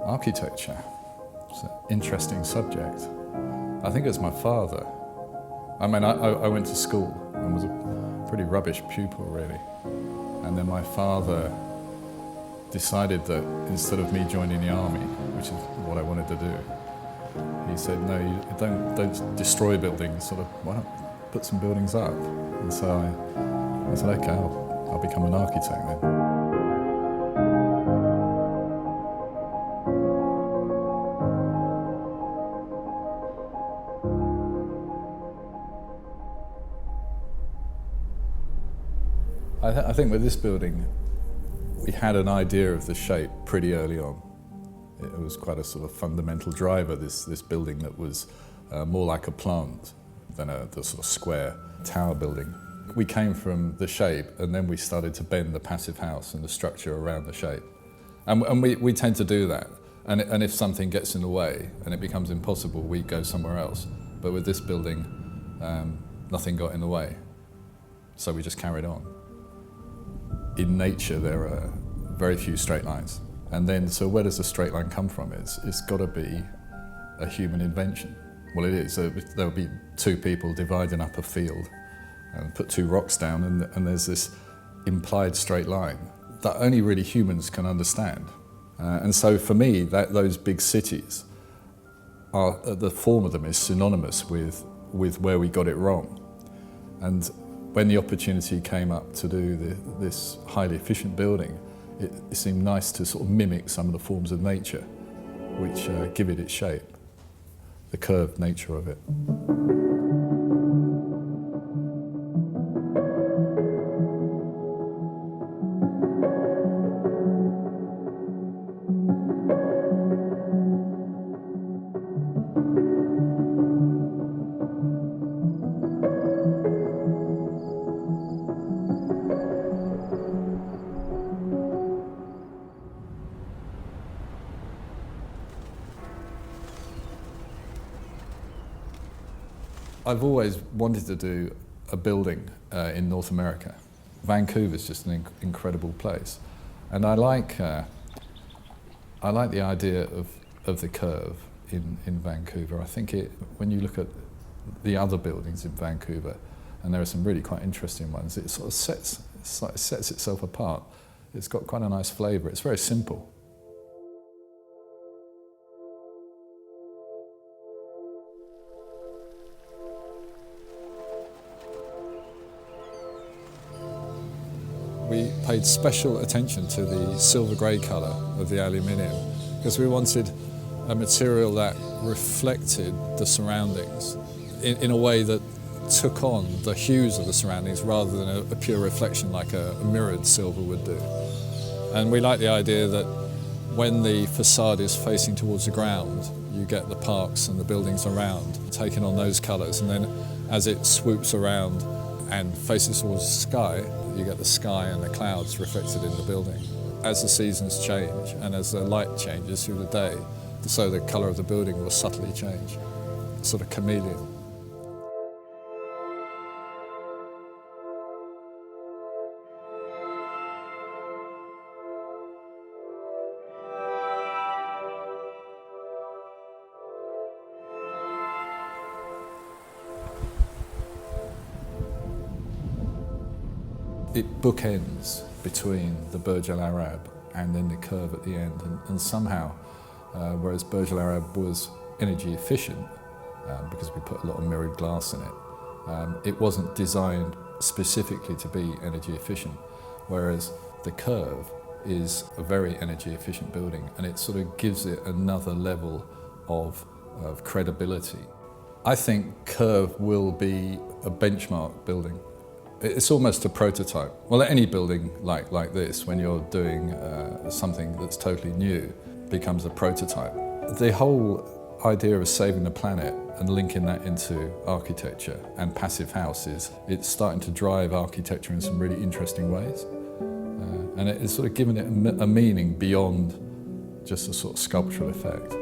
Architecture. It's an interesting subject. I think it's my father. I mean, I went to school and was a pretty rubbish pupil, really. And then my father decided that instead of me joining the army, which is what I wanted to do, he said, no, you don't destroy buildings, sort of, why not put some buildings up? And so I said, okay, I'll become an architect then. I think with this building, we had an idea of the shape pretty early on. It was quite a sort of fundamental driver, this building that was more like a plant than the sort of square tower building. We came from the shape and then we started to bend the passive house and the structure around the shape. And we tend to do that. And if something gets in the way and it becomes impossible, we go somewhere else. But with this building, nothing got in the way. So we just carried on. In nature, there are very few straight lines. And then, so where does a straight line come from? It's got to be a human invention. Well, it is. There'll be two people dividing up a field and put two rocks down, and there's this implied straight line that only really humans can understand. And so for me, those big cities, the form of them is synonymous with where we got it wrong. And when the opportunity came up to do this highly efficient building, it seemed nice to sort of mimic some of the forms of nature, which give it its shape, the curved nature of it. I've always wanted to do a building in North America. Vancouver's just an incredible place. And I like the idea of the curve in Vancouver. I think when you look at the other buildings in Vancouver, and there are some really quite interesting ones, it sort of sets itself apart. It's got quite a nice flavour. It's very simple. We paid special attention to the silver grey colour of the aluminium because we wanted a material that reflected the surroundings in a way that took on the hues of the surroundings rather than a pure reflection like a mirrored silver would do. And we like the idea that when the facade is facing towards the ground, you get the parks and the buildings around taking on those colours, and then as it swoops around and faces towards the sky, you get the sky and the clouds reflected in the building. As the seasons change and as the light changes through the day, so the colour of the building will subtly change, sort of chameleon. It bookends between the Burj Al Arab and then the curve at the end, and somehow, whereas Burj Al Arab was energy efficient, because we put a lot of mirrored glass in it, it wasn't designed specifically to be energy efficient, whereas the curve is a very energy efficient building, and it sort of gives it another level of credibility. I think curve will be a benchmark building. It's almost a prototype. Well, any building like this, when you're doing something that's totally new, becomes a prototype. The whole idea of saving the planet and linking that into architecture and passive houses, it's starting to drive architecture in some really interesting ways. And it's sort of given it a meaning beyond just a sort of sculptural effect.